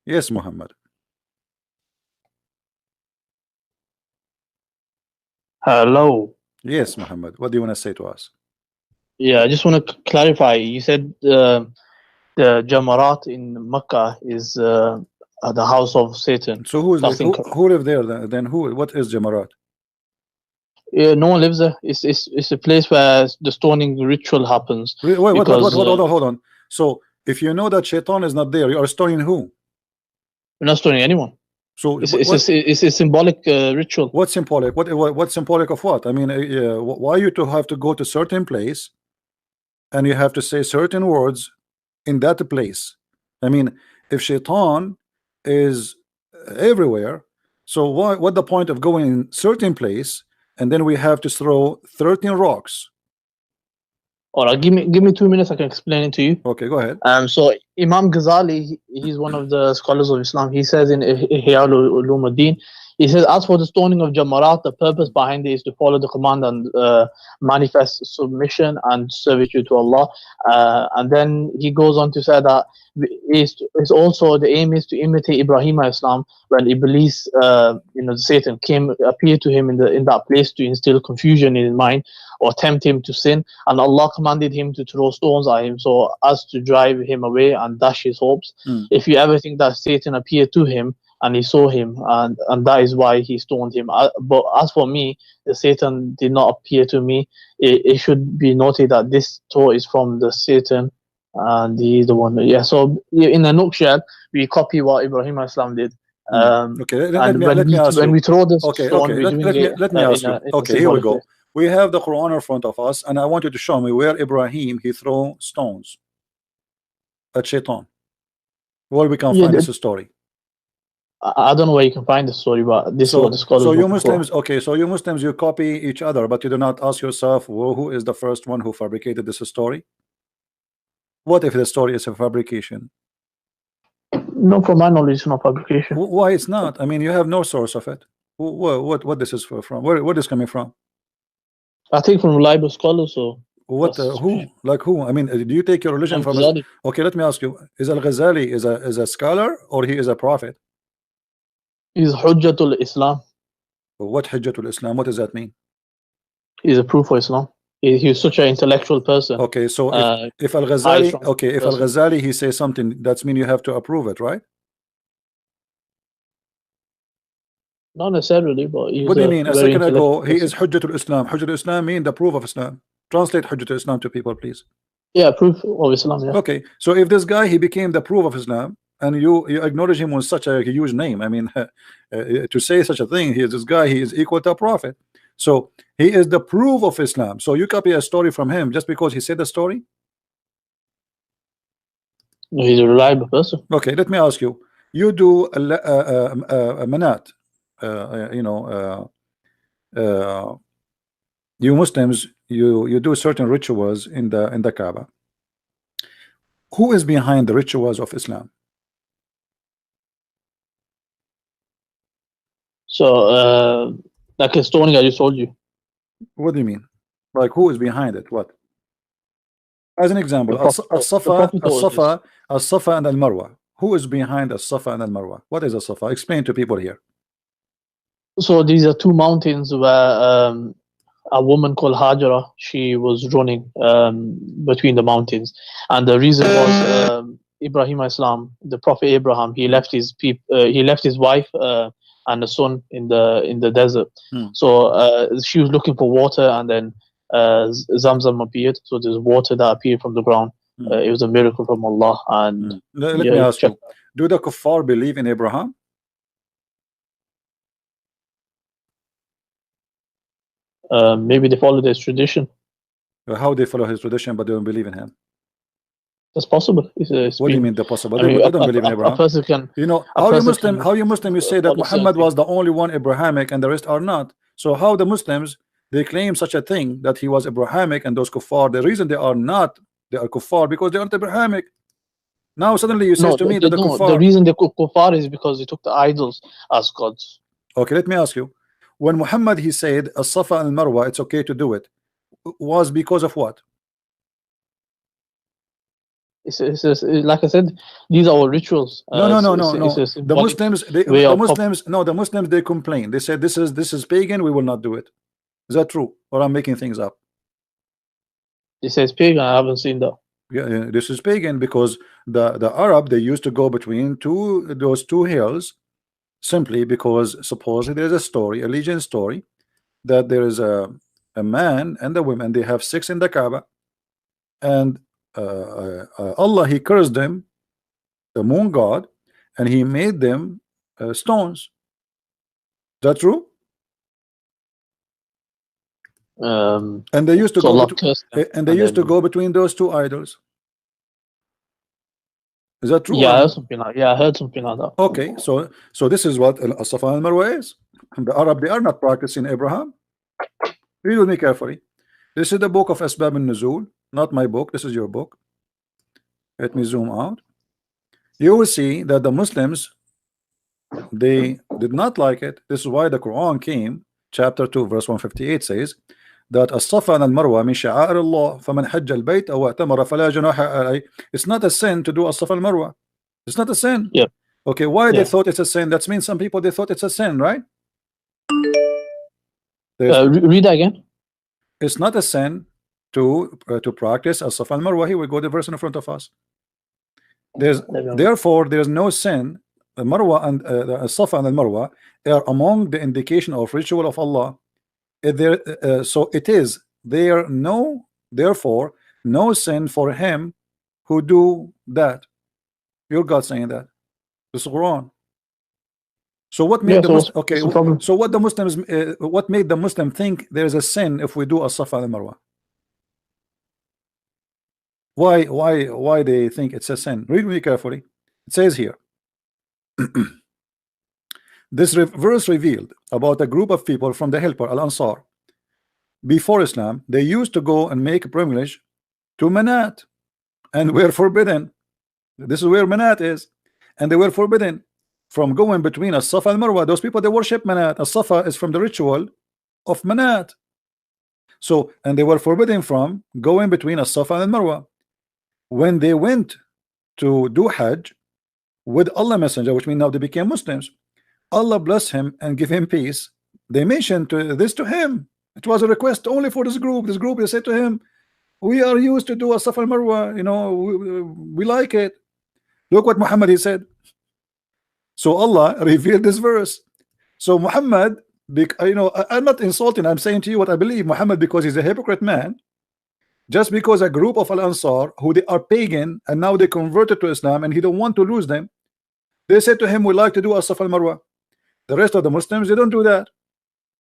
Yes, Muhammad. Hello. Yes, Muhammad. What do you want to say to us? Yeah, I just want to clarify. You said the Jamarat in Mecca is the house of Satan. So who is That's who incorrect. who live there then? Who? What is Jamarat? Yeah, no one lives there. It's a place where the stoning ritual happens Wait, what? because Hold on. So if you know that Shaitan is not there, you are stoning who? we're not stoning anyone. So It's a symbolic ritual. what's symbolic? What's symbolic of what? I mean, why you to have to go to certain place and you have to say certain words in that place? I mean, if Shaitan is everywhere, so what the point of going in certain place and then we have to throw 13 rocks? All right, give me 2 minutes. I can explain it to you. Okay, go ahead. So Imam Ghazali, he's one of the scholars of Islam. He says in Ihya Ulumuddin, he says, as for the stoning of Jamarat, the purpose behind it is to follow the command and manifest submission and servitude to Allah. And then he goes on to say that it's also the aim is to imitate Ibrahim Islam when Iblis, Satan appeared to him in that place to instill confusion in his mind or tempt him to sin, and Allah commanded him to throw stones at him so as to drive him away and dash his hopes. If you ever think that Satan appeared to him and he saw him, and that is why he stoned him. But as for me, the Satan did not appear to me. It should be noted that this thought is from the Satan, and he is the one. Yeah. So in a nutshell, we copy what Ibrahim Islam did. Okay, let me ask when you. we throw this Okay, stone, okay. we're doing it Let me ask you. in a Okay, here we symbolic go. way. We have the Quran in front of us, and I want you to show me where Ibrahim he throw stones at Shaitan. Where we can find this story. I don't know where you can find the story, but this is what the scholars. So you Muslims, okay, so you Muslims, you copy each other, but you do not ask yourself, who is the first one who fabricated this story? What if the story is a fabrication? No, from my knowledge, it's not fabrication. Why it's not? I mean, you have no source of it. What this is from? Where is coming from? I think from reliable scholars. So what? Who? Like who? I mean, do you take your religion from? Okay, let me ask you: is Al-Ghazali is a scholar or he is a prophet? He's Hujjatul Islam. What Hujjatul Islam? What does that mean? He's a proof for Islam. He's such an intellectual person. Okay, so if Al-Ghazali, if Al-Ghazali he says something, that's mean you have to approve it, right? Not necessarily, but what do you mean? A second ago, he is Hujjatul Islam. Hujjatul Islam mean the proof of Islam. Translate Hujjatul Islam to people, please. Yeah, proof of Islam. Yeah. Okay, so if this guy he became the proof of Islam, and you acknowledge him with such a huge name, I mean, to say such a thing, he is this guy, he is equal to a prophet. So he is the proof of Islam. So you copy a story from him just because he said the story? He's a reliable person. Okay, let me ask you. You do a manat, you Muslims, you do certain rituals in the Kaaba. Who is behind the rituals of Islam? So, like a stoning I just told you. What do you mean? Like who is behind it? What? As an example, As-Safa and Al-Marwa. Who is behind As-Safa and Al-Marwa? What is As-Safa? Explain to people here. So these are two mountains where a woman called Hajara, she was running between the mountains, and the reason was Ibrahim Islam, the Prophet Abraham, he left his wife and a son in the desert. So she was looking for water, and then Zamzam appeared. So there's water that appeared from the ground. It was a miracle from Allah. And let me ask you: do the kuffar believe in Abraham? Maybe they follow his tradition. How they follow his tradition, but they don't believe in him? That's possible. What do you mean the possible? They don't believe in Abraham. A person can, you know, how you Muslim you say that Muhammad was the only one Abrahamic and the rest are not. So how the Muslims they claim such a thing that he was Abrahamic and those kuffar, the reason they are not, they are kuffar because they aren't Abrahamic. Now suddenly you say to me that the kuffar, the reason they kuffar is because they took the idols as gods. Okay, let me ask you, when Muhammad he said As-Safa and Marwa, it's okay to do it, was because of what? Like I said, these are all rituals. No, no, no, no, It's no. a The symbolic Muslims, way the of Muslims, no, the Muslims, they complain. They said this is pagan. We will not do it. Is that true, or I'm making things up? It says pagan. I haven't seen that. Yeah, this is pagan because the Arab, they used to go between those two hills simply because supposedly there's a story, a legend story, that there is a man and a woman, they have sex in the Kaaba, and Allah, he cursed them, the moon god, and he made them stones. Is that true? And they used to So go Allah cursed them, and they and used to then go between those two idols. Is that true yeah, or I heard not? something like I heard something like that. Okay, so this is what As-Safa and Marwa is. And the Arab, they are not practicing Abraham. Read with me carefully. This is the book of Asbab al-Nuzul, not my book. This is your book. Let me zoom out. You will see that the Muslims, they did not like it. This is why the Quran came, chapter 2, verse 158 says that As-Safa and Al-Marwa min sha'air Allah, faman hajja al-bayt aw i'tamara fala junaha alayh. It's not a sin to do As-Safa and Marwa. It's not a sin. Yeah. Okay, why they Yeah. thought it's a sin? That means some people, they thought it's a sin, right? Read that again. It's not a sin to practice As-Safa and Marwa. Here we go, the verse in front of us. Therefore, there's no sin. The Marwa and the Safa and the Marwa are among the indication of ritual of Allah. So it is there therefore no sin for him who do that. Your God saying that. This is Quran. So what made the Muslim, okay? So what the Muslims, what made the Muslim think there is a sin if we do a Safa and Marwa? Why they think it's a sin? Read me carefully. It says here. This verse revealed about a group of people from the helper Al-Ansar. Before Islam, they used to go and make pilgrimage to Manat and were forbidden. This is where Manat is, and they were forbidden from going between As-Safa and Marwa. Those people, they worship Manat. As-Safa is from the ritual of Manat. So, and they were forbidden from going between As-Safa and Marwa. When they went to do Hajj with Allah Messenger, which means now they became Muslims, Allah bless him and give him peace. They mentioned this to him. It was a request only for this group. This group, they said to him, we are used to do a Safa Marwa, you know, we like it. Look what Muhammad, he said. So Allah revealed this verse. So Muhammad, you know, I'm not insulting, I'm saying to you what I believe. Muhammad, because he's a hypocrite man, just because a group of Al-Ansar who they are pagan and now they converted to Islam and he don't want to lose them, they said to him, we like to do As-Safa al-Marwa. The rest of the Muslims, they don't do that.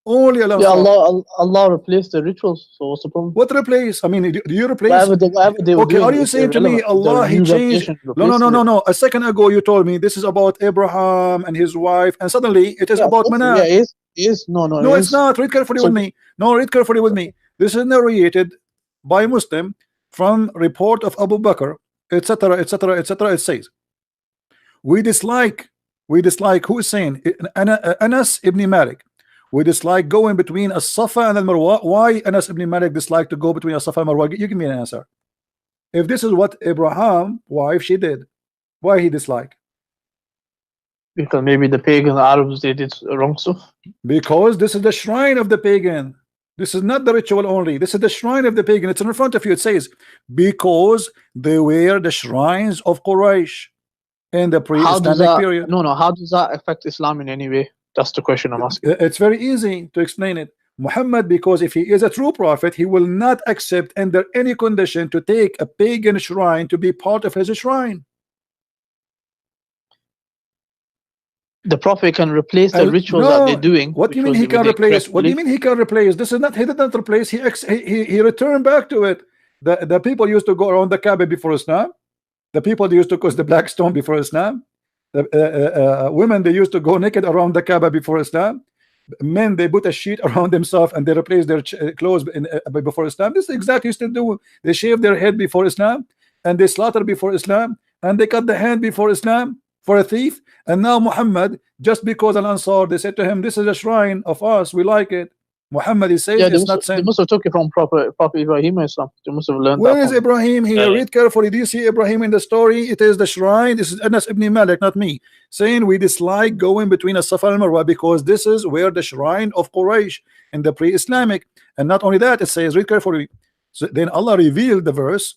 Only Al-Ansar. Yeah, Allah replaced the rituals. So what's the problem? What replace? I mean, do you replace? Whatever they were okay, doing, are you saying to me Allah, he changed? No. A second ago you told me this is about Abraham and his wife, and suddenly it is about Manat. Yeah, it is. No, it's not. Read carefully with me. No, read carefully with me. This is narrated by Muslim from report of Abu Bakr, etc., etc., etc. It says, we dislike who is saying Anas ibn Malik. We dislike going between As-Safa and Al-Marwa. Why Anas ibn Malik dislike to go between As-Safa and Marwa? You give me an answer. If this is what Abraham wife she did, why he dislike? Because maybe the pagan Arabs, they did wrong stuff. Because this is the shrine of the pagan. This is not the ritual only. This is the shrine of the pagan. It's in front of you. It says, because they were the shrines of Quraysh in the pre-Islamic period. No. How does that affect Islam in any way? That's the question I'm asking. It's very easy to explain it. Muhammad, because if he is a true prophet, he will not accept under any condition to take a pagan shrine to be part of his shrine. The prophet can replace the rituals that they're doing. What do you mean he can replace? What do you mean he can replace? This is not, he did not replace, he returned back to it. The people used to go around the Kaaba before Islam. The people used to cross the black stone before Islam. The women, they used to go naked around the Kaaba before Islam. Men, they put a sheet around themselves and they replace their clothes before Islam. This is exactly used to do. They shave their head before Islam, and they slaughter before Islam, and they cut the hand before Islam for a thief. And now Muhammad, just because Al-Ansar, they said to him, this is a shrine of us, we like it. Muhammad, he says Yeah, it's not they sin. must have took it from Prophet Ibrahim Islam. They must have learned Where that is from. Ibrahim here? Read carefully. Do you see Ibrahim in the story? It is the shrine. This is Anas ibn Malik, not me, saying we dislike going between a Safa and Marwa because this is where the shrine of Quraysh in the pre-Islamic. And not only that, it says, read carefully. So then Allah revealed the verse,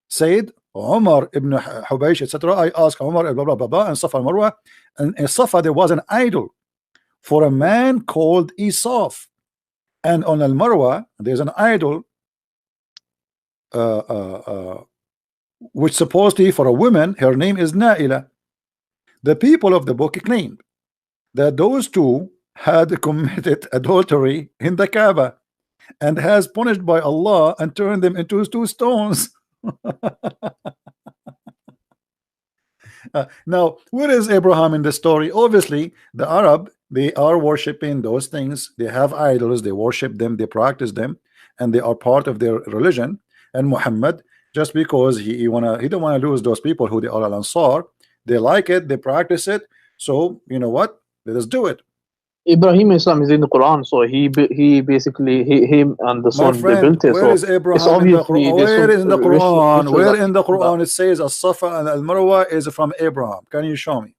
said, Umar ibn Hubaysh, etc. I asked Umar, blah, blah, blah, blah, and Safa and Marwa. And in Safa, there was an idol for a man called Isaf. And on Al Marwa, there's an idol uh, uh, uh, which supposedly for a woman, her name is Naila. The people of the book claimed that those two had committed adultery in the Kaaba and has punished by Allah and turned them into two stones. Now, where is Abraham in the story? Obviously, the Arab, they are worshiping those things. They have idols, they worship them, they practice them, and they are part of their religion. And Muhammad, just because he don't want to lose those people who they are Al Ansar, they like it, they practice it. So you know what? Let us do it. Ibrahim Islam is in the Quran, so he basically him and the My son they friend, built it. where So is it's Abraham in the obviously Quran? there's Where some is in the Quran? rituals Where that in the came from that. Quran it says As-Safa and Al-Marwa is from Abraham? Can you show me?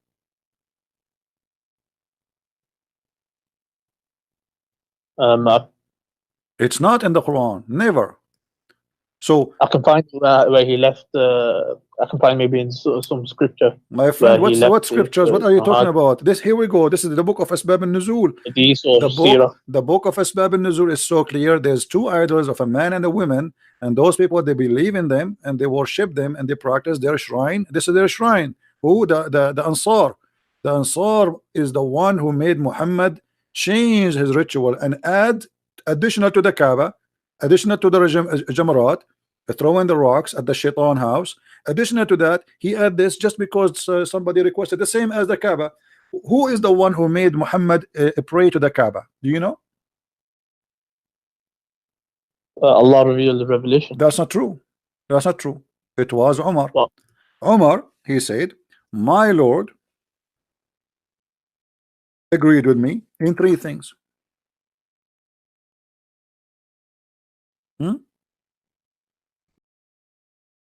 I It's not in the Quran, never. So I can find where he left. I can find maybe in some scripture my where friend, he left what his scriptures? What are you talking jihad, about? This, here we go. This is the book of Asbab al-Nuzul. hadith or seerah. The book of Asbab al-Nuzul is so clear. There's two idols of a man and a woman, and those people, they believe in them and they worship them and they practice their shrine. This is their shrine. Who? The Ansar. The Ansar is the one who made Muhammad change his ritual and add additional to the Kaaba, additional to the Jamarat, throwing the rocks at the Shaitan house. Additional to that, he add this just because somebody requested, the same as the Kaaba. Who is the one who made Muhammad pray to the Kaaba? Do you know? Allah revealed the revelation. That's not true. That's not true. It was Umar. Well, Umar, he said, my Lord agreed with me in three things.